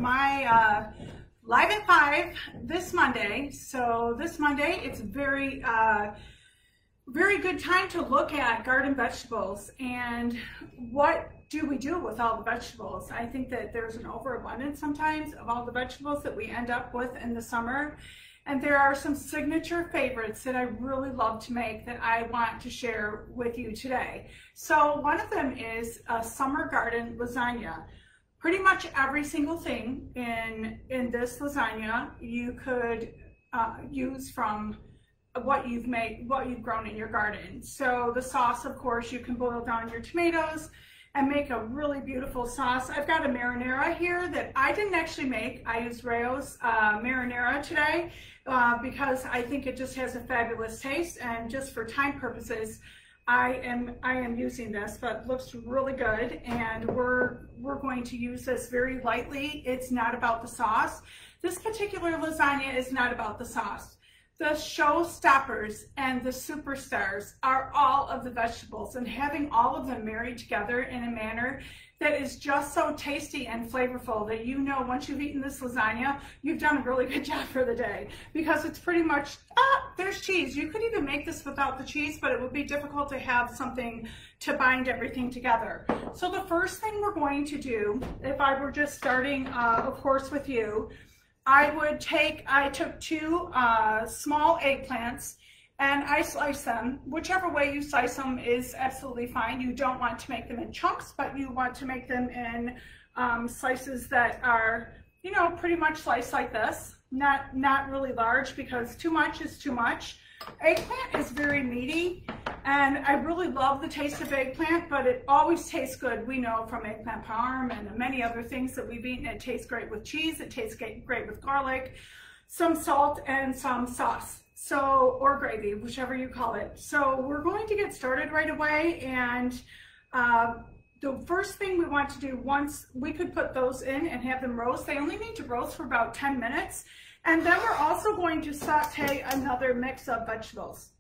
my Live at 5 this Monday. So this Monday, it's very good time to look at garden vegetables and what do we do with all the vegetables. I think that there's an overabundance sometimes of all the vegetables that we end up with in the summer. And there are some signature favorites that I really love to make that I want to share with you today. So one of them is a summer garden lasagna. Pretty much every single thing in this lasagna you could use from what you've grown in your garden. So the sauce, of course, you can boil down your tomatoes and make a really beautiful sauce. I've got a marinara here that I didn't actually make. I used Rayo's marinara today because I think it just has a fabulous taste, and just for time purposes, I am using this, but it looks really good, and we're going to use this very lightly. It's not about the sauce. This particular lasagna is not about the sauce. The showstoppers and the superstars are all of the vegetables, and having all of them married together in a manner that is just so tasty and flavorful that you know once you've eaten this lasagna, you've done a really good job for the day, because it's pretty much, there's cheese. You could even make this without the cheese, but it would be difficult to have something to bind everything together. So the first thing we're going to do, if I were just starting, of course, with you, I took two small eggplants and I sliced them. Whichever way you slice them is absolutely fine. You don't want to make them in chunks, but you want to make them in slices that are, you know, pretty much sliced like this. Not really large, because too much is too much. Eggplant is very meaty, and I really love the taste of eggplant, but it always tastes good. We know from eggplant parm and many other things that we've eaten, it tastes great with cheese, it tastes great with garlic, some salt, and some sauce. So, or gravy, whichever you call it. So we're going to get started right away, and the first thing we want to do, once we could put those in and have them roast, they only need to roast for about 10 minutes. And then we're also going to saute another mix of vegetables.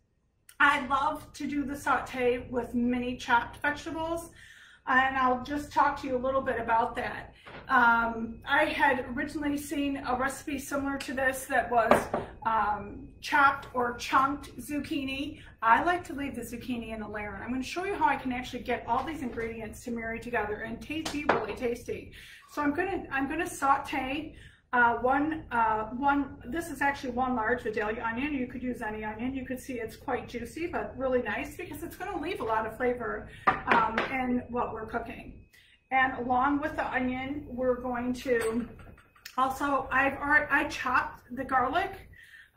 I love to do the saute with mini chopped vegetables, and I'll just talk to you a little bit about that. I had originally seen a recipe similar to this that was chopped or chunked zucchini. I like to leave the zucchini in a layer, and I'm going to show you how I can actually get all these ingredients to marry together and be really tasty. So I'm going to saute this is actually one large Vidalia onion. You could use any onion. You could see it's quite juicy, but really nice, because it's going to leave a lot of flavor in what we're cooking. And along with the onion, we're going to also, I chopped the garlic.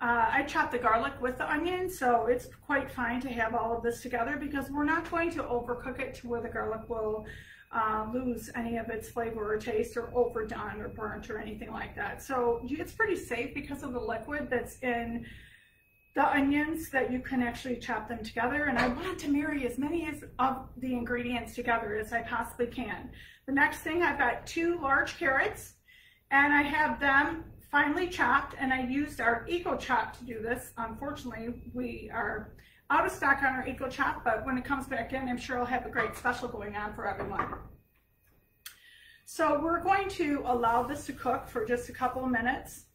I chopped the garlic with the onion, so it's quite fine to have all of this together, because we're not going to overcook it to where the garlic will lose any of its flavor or taste, or overdone or burnt or anything like that. So it's pretty safe because of the liquid that's in the onions, that you can actually chop them together. And I want to marry as many of the ingredients together as I possibly can. The next thing, I've got 2 large carrots, and I have them finely chopped, and I used our Eco Chop to do this. Unfortunately, we are out of stock on our Eco Chop, but when it comes back in, I'm sure I'll have a great special going on for everyone. So we're going to allow this to cook for just a couple of minutes.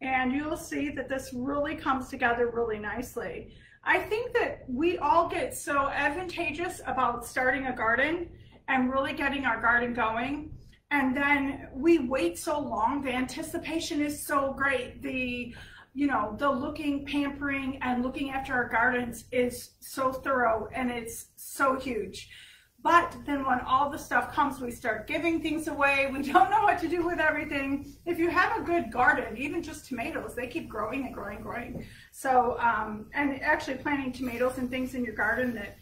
And you'll see that this really comes together really nicely. I think that we all get so advantageous about starting a garden and really getting our garden going, and then we wait so long. The anticipation is so great. The looking, pampering, and looking after our gardens is so thorough, and it's so huge. But then when all the stuff comes, we start giving things away. We don't know what to do with everything. If you have a good garden, even just tomatoes, they keep growing and growing and growing. So, and actually planting tomatoes and things in your garden that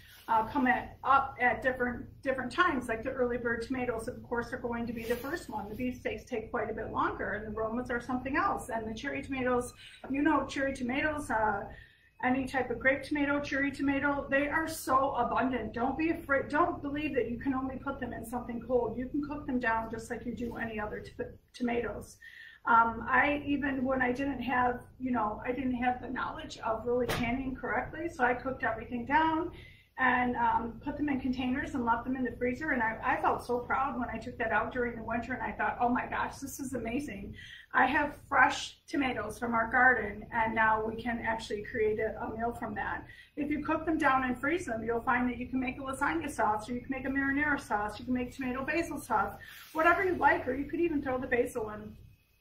come up at different times, like the early bird tomatoes, of course, are going to be the first one. The beefsteaks take quite a bit longer, and the Romas are something else. And the cherry tomatoes, cherry tomatoes, any type of grape tomato, cherry tomato, they are so abundant. Don't be afraid. Don't believe that you can only put them in something cold. You can cook them down just like you do any other tomatoes. When I didn't have, I didn't have the knowledge of really canning correctly, so I cooked everything down and put them in containers and left them in the freezer. And I felt so proud when I took that out during the winter, and I thought, oh my gosh, this is amazing. I have fresh tomatoes from our garden, and now we can actually create a meal from that. If you cook them down and freeze them, you'll find that you can make a lasagna sauce, or you can make a marinara sauce, you can make tomato basil sauce, whatever you like, or you could even throw the basil in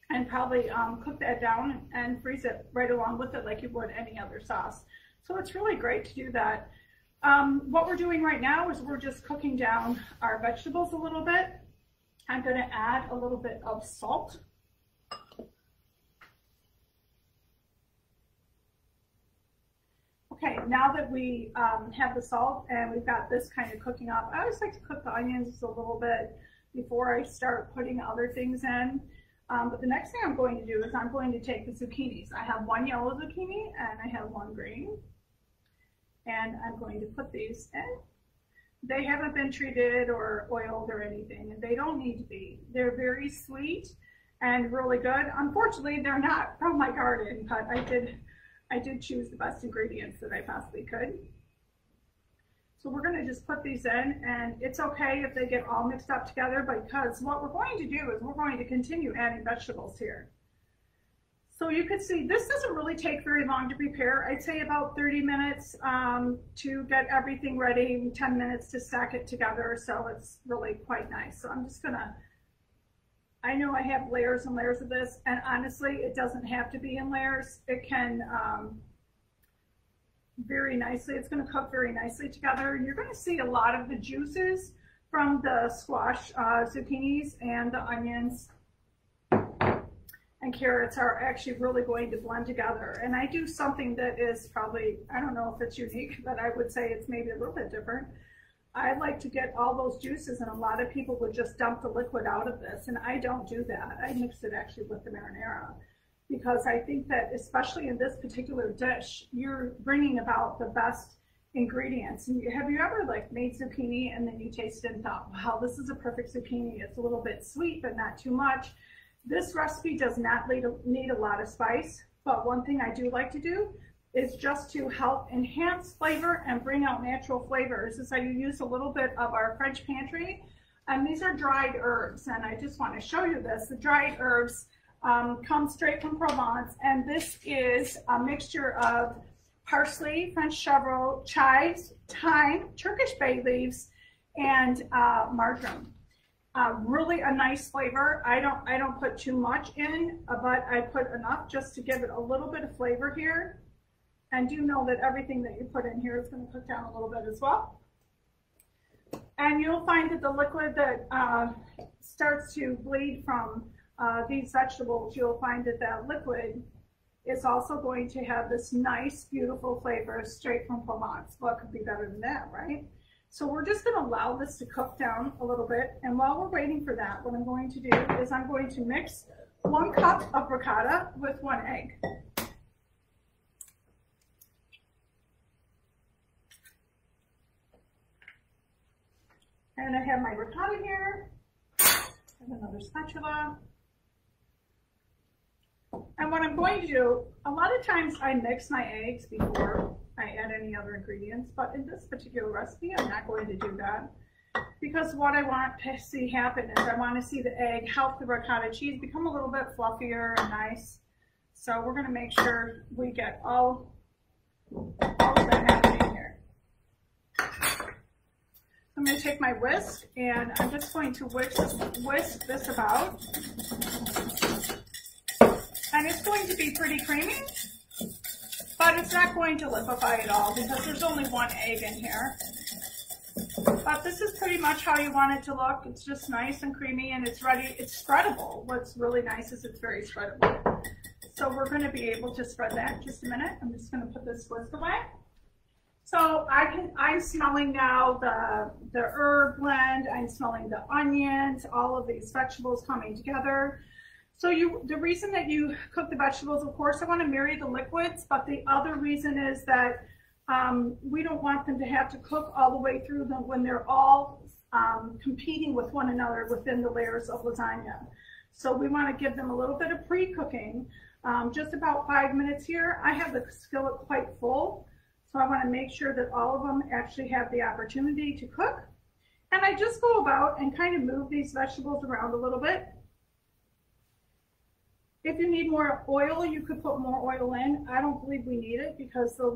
and probably cook that down and freeze it right along with it like you would any other sauce. So it's really great to do that. What we're doing right now is we're just cooking down our vegetables a little bit. I'm going to add a little bit of salt. Okay, now that we have the salt and we've got this kind of cooking up, I always like to cook the onions a little bit before I start putting other things in. But the next thing I'm going to do is I'm going to take the zucchinis. I have one yellow zucchini and I have one green. And I'm going to put these in. They haven't been treated or oiled or anything, and they don't need to be. They're very sweet and really good. Unfortunately, they're not from my garden, but I did choose the best ingredients that I possibly could. So we're going to just put these in, and it's okay if they get all mixed up together, because what we're going to do is we're going to continue adding vegetables here. So you can see this doesn't really take very long to prepare. I'd say about 30 minutes to get everything ready, 10 minutes to stack it together. So it's really quite nice. So I'm just gonna, I know I have layers and layers of this, and honestly, it doesn't have to be in layers. It can very nicely, it's gonna cook very nicely together. And you're gonna see a lot of the juices from the squash zucchinis and the onions and carrots are actually really going to blend together. And I do something that is probably, I don't know if it's unique, but I would say it's maybe a little bit different. I like to get all those juices, and a lot of people would just dump the liquid out of this, and I don't do that. I mix it actually with the marinara, because I think that especially in this particular dish, you're bringing about the best ingredients. And have you ever like made zucchini and then you tasted it and thought, wow, this is a perfect zucchini. It's a little bit sweet, but not too much. This recipe does not need a lot of spice, but one thing I do like to do is just to help enhance flavor and bring out natural flavors is I use a little bit of our French pantry, and these are dried herbs, and I just want to show you this. The dried herbs come straight from Provence, and this is a mixture of parsley, French chevreau, chives, thyme, Turkish bay leaves, and marjoram. Really a nice flavor. I don't put too much in, but I put enough just to give it a little bit of flavor here. And do know that everything that you put in here is going to cook down a little bit as well. And you'll find that the liquid that starts to bleed from these vegetables, you'll find that that liquid is also going to have this nice, beautiful flavor straight from Provence. What could be better than that, right? So we're just going to allow this to cook down a little bit. And while we're waiting for that, what I'm going to do is I'm going to mix 1 cup of ricotta with 1 egg. And I have my ricotta here. I have another spatula. And what I'm going to do, a lot of times I mix my eggs before I add any other ingredients, but in this particular recipe, I'm not going to do that, because what I want to see happen is I want to see the egg help the ricotta cheese become a little bit fluffier and nice. So we're going to make sure we get all of that happening here. I'm going to take my whisk, and I'm just going to whisk this about. And it's going to be pretty creamy, but it's not going to liquefy at all because there's only 1 egg in here. But this is pretty much how you want it to look. It's just nice and creamy, and it's ready. It's spreadable. What's really nice is it's very spreadable. So we're going to be able to spread that in just a minute. I'm just going to put this whisk away. So I'm smelling now the herb blend. I'm smelling the onions, all of these vegetables coming together. So the reason that you cook the vegetables, of course, I want to marry the liquids, but the other reason is that we don't want them to have to cook all the way through them when they're all competing with one another within the layers of lasagna. So we want to give them a little bit of pre-cooking, just about 5 minutes here. I have the skillet quite full, So I want to make sure that all of them actually have the opportunity to cook. And I just go about and kind of move these vegetables around a little bit. If you need more oil, you could put more oil in. I don't believe we need it because the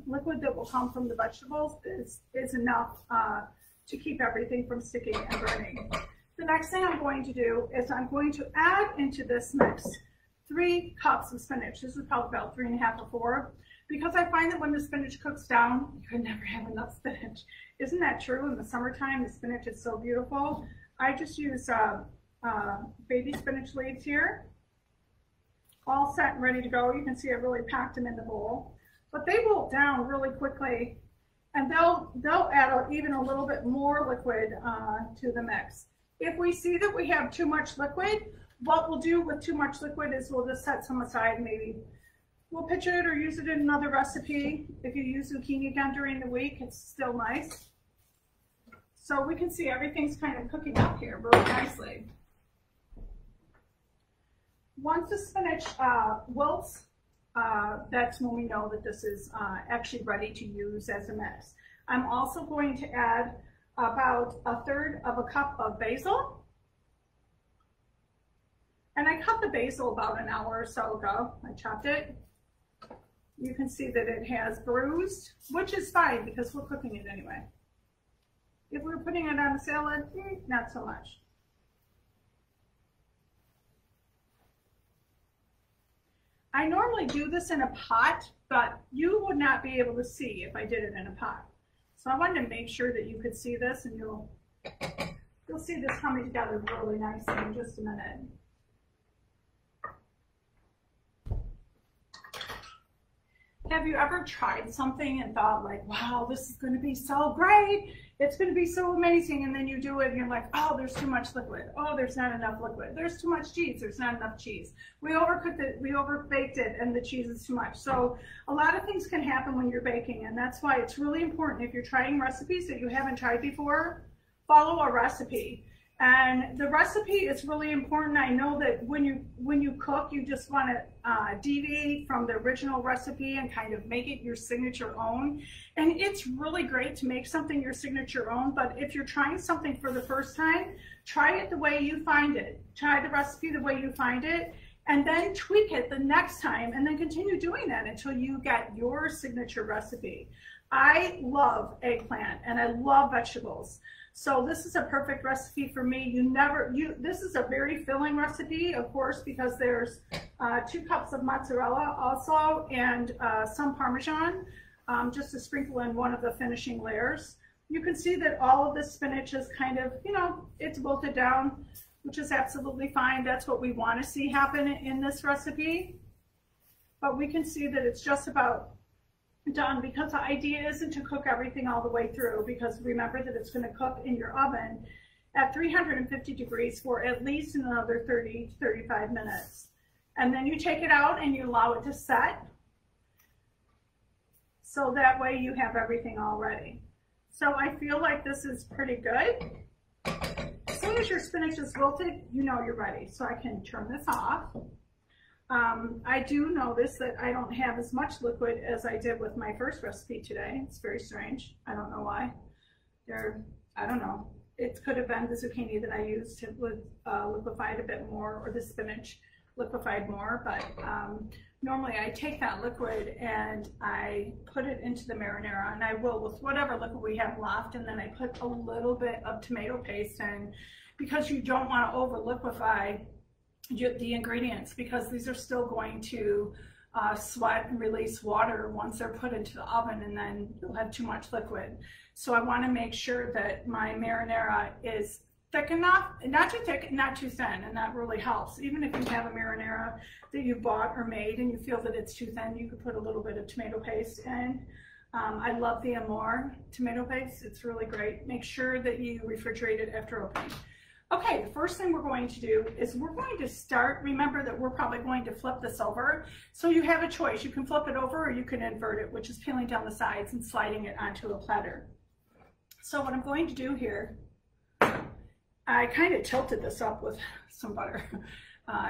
liquid that will come from the vegetables is enough to keep everything from sticking and burning. The next thing I'm going to do is I'm going to add into this mix 3 cups of spinach. This is probably about 3.5 or 4, because I find that when the spinach cooks down, you can never have enough spinach. Isn't that true? In the summertime, the spinach is so beautiful. I just use baby spinach leaves here, all set and ready to go. You can see I really packed them in the bowl, but they wilt down really quickly, and they'll add even a little bit more liquid to the mix. If we see that we have too much liquid, what we'll do with too much liquid is we'll just set some aside, and maybe we'll pitch it or use it in another recipe. If you use zucchini again during the week, it's still nice. So we can see everything's kind of cooking up here really nicely. Once the spinach wilts, that's when we know that this is actually ready to use as a mix. I'm also going to add about 1/3 of a cup of basil. And I cut the basil about an hour or so ago. I chopped it. You can see that it has bruised, which is fine because we're cooking it anyway. If we're putting it on a salad, not so much. I normally do this in a pot, but you would not be able to see if I did it in a pot. So I wanted to make sure that you could see this, and you'll see this coming together really nicely in just a minute. Have you ever tried something and thought like, wow, this is going to be so great, it's going to be so amazing, and then you do it and you're like, oh, there's too much liquid, oh, there's not enough liquid, there's too much cheese, there's not enough cheese, we overcooked it, we overbaked it, and the cheese is too much. So a lot of things can happen when you're baking, and that's why it's really important, if you're trying recipes that you haven't tried before, follow a recipe. And the recipe is really important. I know that when you cook, you just want to deviate from the original recipe and kind of make it your signature own. And it's really great to make something your signature own, but if you're trying something for the first time, try it the way you find it. Try the recipe the way you find it, and then tweak it the next time, and then continue doing that until you get your signature recipe. I love eggplant and I love vegetables. So this is a perfect recipe for me. This is a very filling recipe, of course, because there's 2 cups of mozzarella also, and some Parmesan, just to sprinkle in one of the finishing layers. You can see that all of this spinach is kind of, it's wilted down, which is absolutely fine. That's what we want to see happen in this recipe. But we can see that it's just about done, because the idea isn't to cook everything all the way through, because remember that it's going to cook in your oven at 350 degrees for at least another 30 to 35 minutes. And then you take it out and you allow it to set, so that way you have everything all ready. So I feel like this is pretty good. As soon as your spinach is wilted, you know you're ready. So I can turn this off. I do notice that I don't have as much liquid as I did with my first recipe today. It's very strange. I don't know why. I don't know. It could have been the zucchini that I used to liquefy it a bit more, or the spinach liquefied more, but normally I take that liquid and I put it into the marinara, and I will with whatever liquid we have left, and then I put a little bit of tomato paste in, because you don't want to over liquefy the ingredients, because these are still going to sweat and release water once they're put into the oven, and then you'll have too much liquid. So I want to make sure that my marinara is thick enough, not too thick, not too thin, and that really helps. Even if you have a marinara that you bought or made and you feel that it's too thin, you could put a little bit of tomato paste in. I love the Amore tomato paste. It's really great. Make sure that you refrigerate it after opening. Okay, the first thing we're going to do is we're going to start, remember that we're probably going to flip this over. So you have a choice. You can flip it over or you can invert it, which is peeling down the sides and sliding it onto a platter. So what I'm going to do here, I kind of tilted this up with some butter,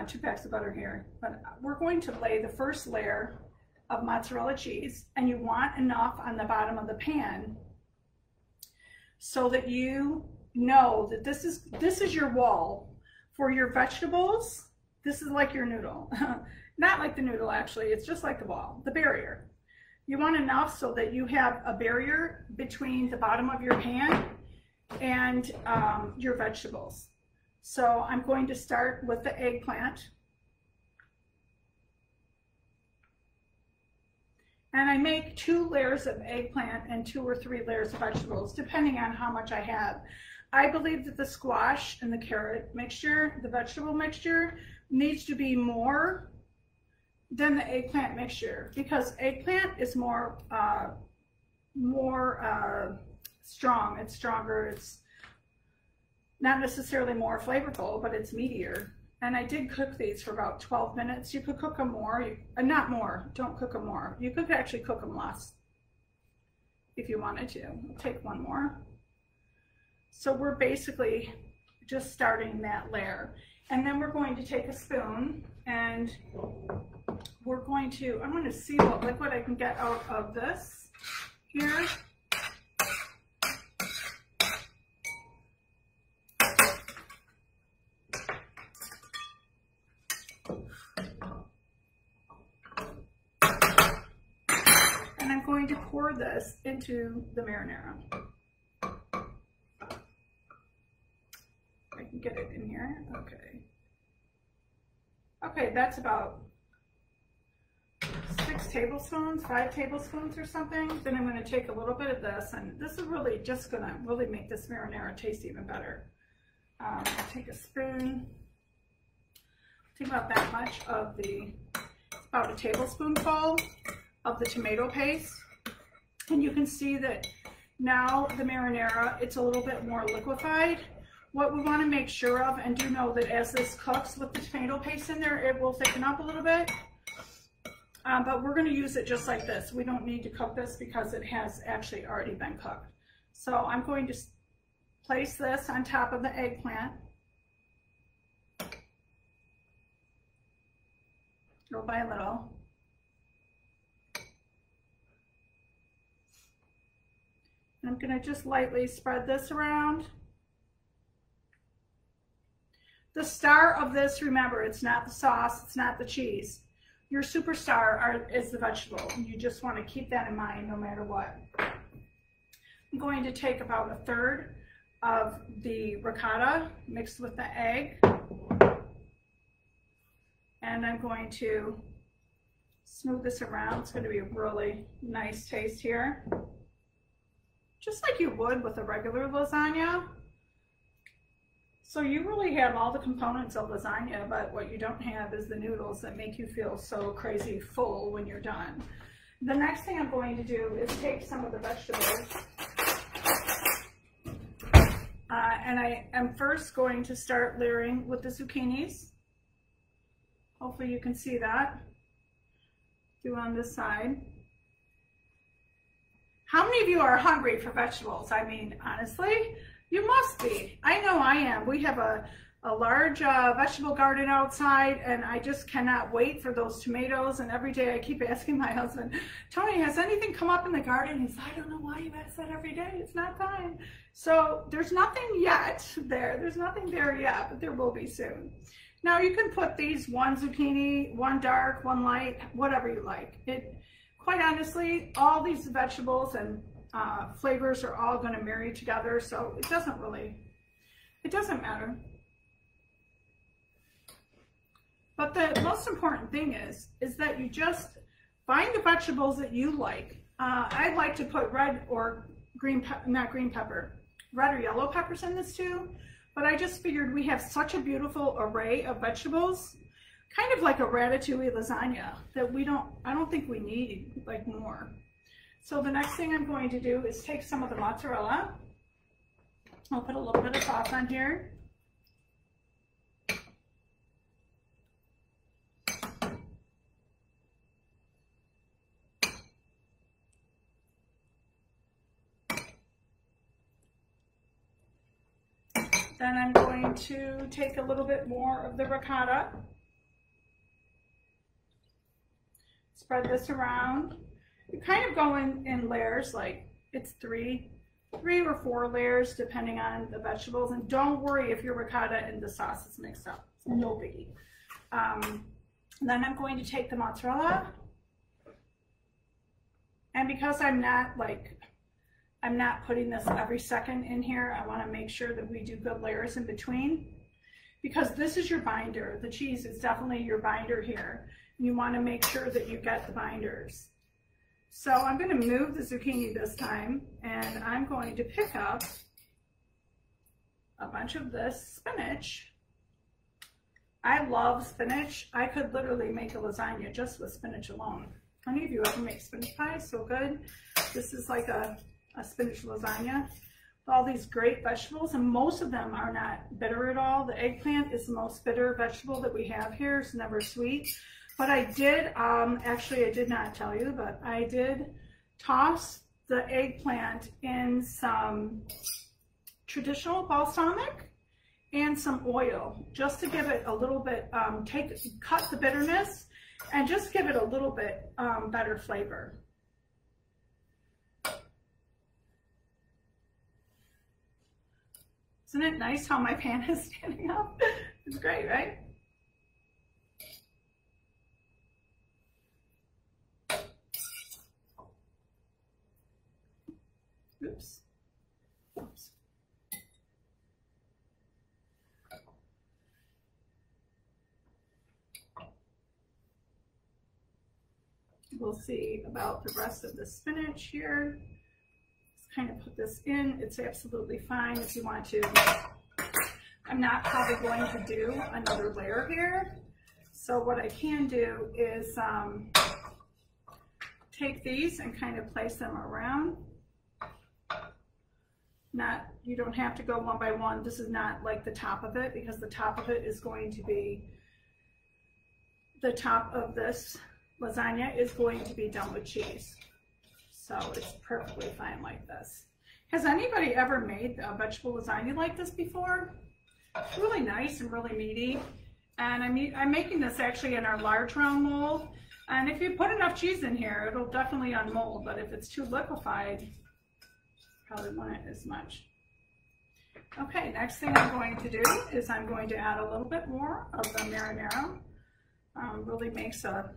2 packs of butter here, but we're going to lay the first layer of mozzarella cheese, and you want enough on the bottom of the pan so that you know that this is your wall for your vegetables. This is like your noodle. Not like the noodle, actually. It's just like the wall, the barrier. You want enough so that you have a barrier between the bottom of your pan and your vegetables. So I'm going to start with the eggplant. And I make 2 layers of eggplant and 2 or 3 layers of vegetables, depending on how much I have. I believe that the squash and the carrot mixture, the vegetable mixture, needs to be more than the eggplant mixture, because eggplant is more strong. It's stronger. It's not necessarily more flavorful, but it's meatier. And I did cook these for about 12 minutes. You could cook them more, not more, don't cook them more. You could actually cook them less if you wanted to. I'll take 1 more. So we're basically just starting that layer. And then we're going to take a spoon and I'm going to see what liquid I can get out of this here. And I'm going to pour this into the marinara. I can get it in here. Okay. Okay, that's about 6 tablespoons, 5 tablespoons or something. Then I'm going to take a little bit of this, and this is really just going to really make this marinara taste even better. Take a spoon. Take about that much of about a tablespoonful of the tomato paste. And you can see that now the marinara, it's a little bit more liquefied. What we want to make sure of, and do know that as this cooks with the tomato paste in there, it will thicken up a little bit. But we're going to use it just like this. We don't need to cook this because it has actually already been cooked. So I'm going to place this on top of the eggplant. Little by little. And I'm going to just lightly spread this around. The star of this, remember, it's not the sauce, it's not the cheese. Your superstar is the vegetable. You just want to keep that in mind no matter what. I'm going to take about 1/3 of the ricotta mixed with the egg. And I'm going to smooth this around. It's going to be a really nice taste here. Just like you would with a regular lasagna. So you really have all the components of lasagna, but what you don't have is the noodles that make you feel so crazy full when you're done. The next thing I'm going to do is take some of the vegetables. And I am first going to start layering with the zucchinis. Hopefully you can see that. Do on this side. How many of you are hungry for vegetables? I mean, honestly, you must be. I know I am. We have a large vegetable garden outside, and I just cannot wait for those tomatoes. And every day I keep asking my husband, Tony, has anything come up in the garden? He's like, I don't know why you ask that every day. It's not time. So there's nothing yet there. There's nothing there yet, but there will be soon. Now you can put these 1 zucchini, 1 dark, 1 light, whatever you like. Quite honestly, all these vegetables and flavors are all going to marry together, so it doesn't matter. But the most important thing is that you just find the vegetables that you like. I like to put red or red or yellow peppers in this too, but I just figured we have such a beautiful array of vegetables, kind of like a ratatouille lasagna, that I don't think we need like more. So the next thing I'm going to do is take some of the mozzarella. I'll put a little bit of sauce on here. Then I'm going to take a little bit more of the ricotta. It's spread this around. You kind of go in layers, like it's three or four layers depending on the vegetables. And don't worry if your ricotta and the sauce is mixed up. It's no biggie. Then I'm going to take the mozzarella. And because I'm not putting this every second in here, I want to make sure that we do good layers in between. Because this is your binder. The cheese is definitely your binder here. You want to make sure that you get the binders. So I'm going to move the zucchini this time, and I'm going to pick up a bunch of this spinach. I love spinach. I could literally make a lasagna just with spinach alone. Any of you ever make spinach pie? So good. This is like a spinach lasagna with all these great vegetables, and most of them are not bitter at all. The eggplant is the most bitter vegetable that we have here. It's never sweet. But I did, actually I did not tell you, but I did toss the eggplant in some traditional balsamic and some oil, just to give it a little bit, cut the bitterness and just give it a little bit better flavor. Isn't it nice how my pan is standing up? It's great, right? Oops. Oops. We'll see about the rest of the spinach here. Just kind of put this in. It's absolutely fine if you want to. I'm not probably going to do another layer here. So what I can do is take these and kind of place them around. You don't have to go one by one. This is not like the top of it, because the top of it is going to be, the top of this lasagna is going to be done with cheese. So it's perfectly fine like this. Has anybody ever made a vegetable lasagna like this before? It's really nice and really meaty. And I'm making this actually in our large round mold. And if you put enough cheese in here, it'll definitely unmold. But if it's too liquefied, probably won't as much. Okay, next thing I'm going to do is I'm going to add a little bit more of the marinara. Really makes a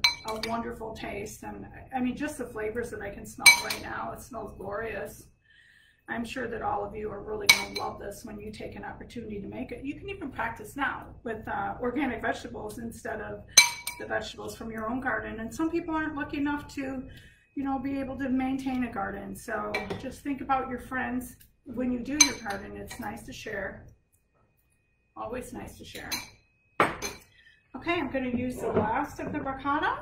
wonderful taste. And I mean, just the flavors that I can smell right now, it smells glorious. I'm sure that all of you are really going to love this when you take an opportunity to make it. You can even practice now with organic vegetables instead of the vegetables from your own garden. And some people aren't lucky enough to, you know, be able to maintain a garden. So just think about your friends when you do your garden. It's nice to share. Always nice to share. Okay, I'm going to use the last of the ricotta.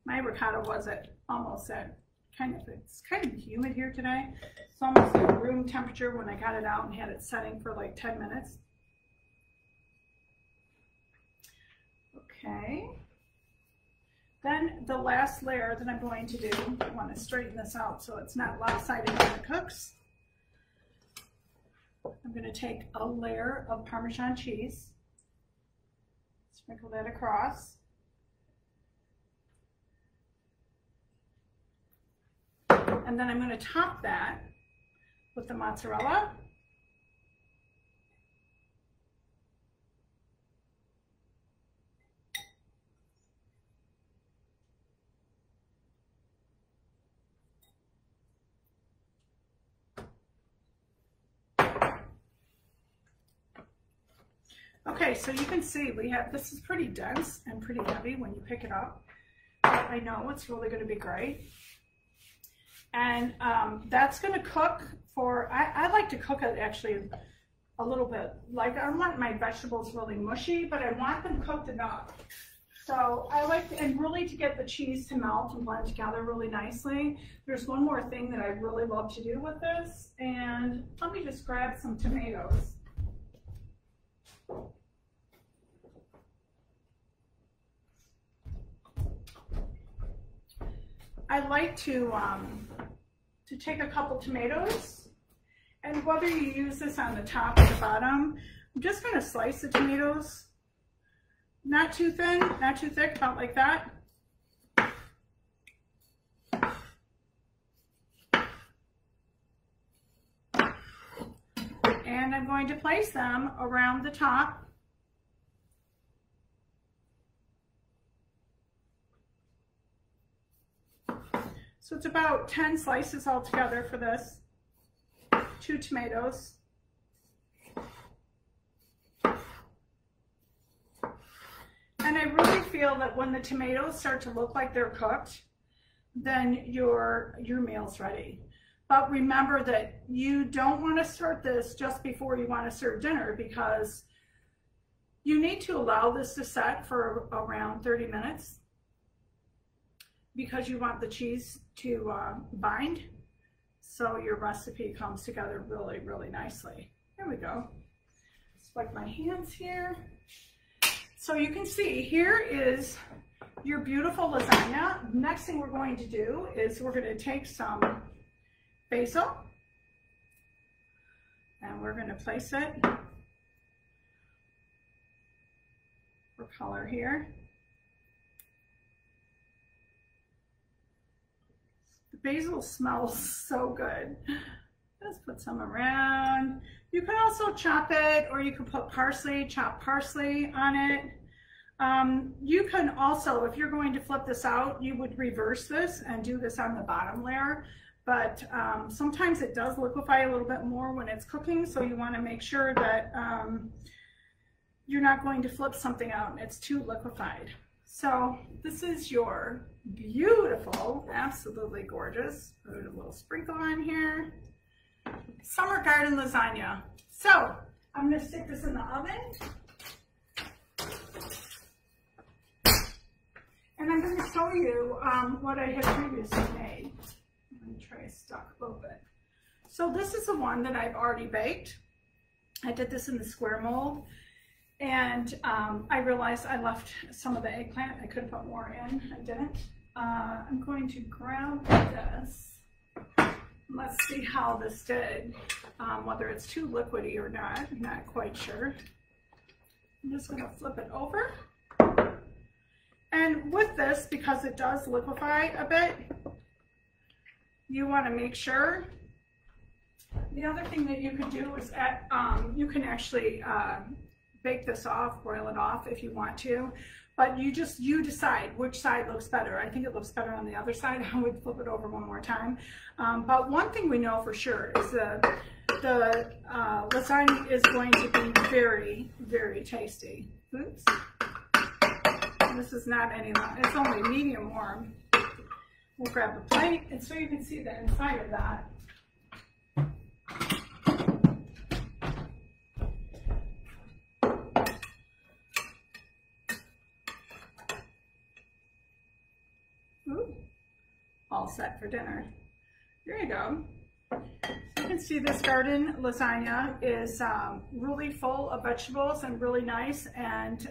My ricotta was almost at it's kind of humid here today. It's almost at room temperature when I got it out and had it setting for like 10 minutes. Okay. Then the last layer that I'm going to do, I want to straighten this out so it's not lopsided when it cooks. I'm going to take a layer of Parmesan cheese, sprinkle that across. And then I'm going to top that with the mozzarella. Okay, so you can see this is pretty dense and pretty heavy when you pick it up. But I know it's really going to be great. And that's going to cook for, I like to cook it actually a little bit. Like, I don't want my vegetables really mushy, but I want them cooked enough. So I like, and really to get the cheese to melt and blend together really nicely. There's one more thing that I really love to do with this. And let me just grab some tomatoes. I like to take a couple tomatoes, and whether you use this on the top or the bottom, I'm just going to slice the tomatoes, not too thin, not too thick, about like that. And I'm going to place them around the top. So it's about 10 slices altogether for this, 2 tomatoes. And I really feel that when the tomatoes start to look like they're cooked, then your meal's ready. But remember that you don't want to start this just before you want to serve dinner, because you need to allow this to set for around 30 minutes because you want the cheese to bind, so your recipe comes together really, really nicely. There we go. Just wipe my hands here. So you can see here is your beautiful lasagna. Next thing we're going to do is we're going to take some basil and we're going to place it for color here. The basil smells so good. Let's put some around. You can also chop it, or you can put parsley, chopped parsley on it. You can also, if you're going to flip this out, you would reverse this and do this on the bottom layer. But sometimes it does liquefy a little bit more when it's cooking, so you want to make sure that you're not going to flip something out and it's too liquefied. So this is your beautiful, absolutely gorgeous, put a little sprinkle on here, summer garden lasagna. So I'm going to stick this in the oven. And I'm going to show you what I had previously made. I'm going to try to stuck a little bit. So this is the one that I've already baked. I did this in the square mold. And I realized I left some of the eggplant. I could put more in. I didn't. I'm going to grab this. Let's see how this did. Whether it's too liquidy or not. I'm not quite sure. I'm just going to flip it over. And with this, because it does liquefy a bit, you want to make sure. The other thing that you could do is you can actually bake this off, boil it off if you want to, but you decide which side looks better. I think it looks better on the other side. I would flip it over one more time. But one thing we know for sure is the lasagna is going to be very, very tasty. Oops. This is not any long, it's only medium warm. We'll grab a plate, and so you can see the inside of that. Ooh, all set for dinner. There you go. You can see this garden lasagna is really full of vegetables and really nice, and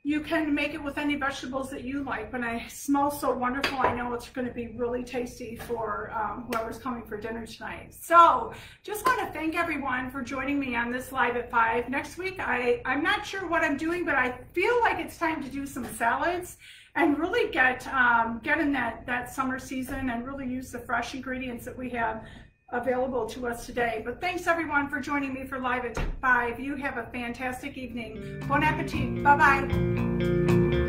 you can make it with any vegetables that you like. When it smells so wonderful, I know it's going to be really tasty for whoever's coming for dinner tonight. So just want to thank everyone for joining me on this Live at 5. Next week, I'm not sure what I'm doing, but I feel like it's time to do some salads and really get in that summer season and really use the fresh ingredients that we have available to us today. But thanks everyone for joining me for Live at 5. You have a fantastic evening. Bon appetit. Bye-bye.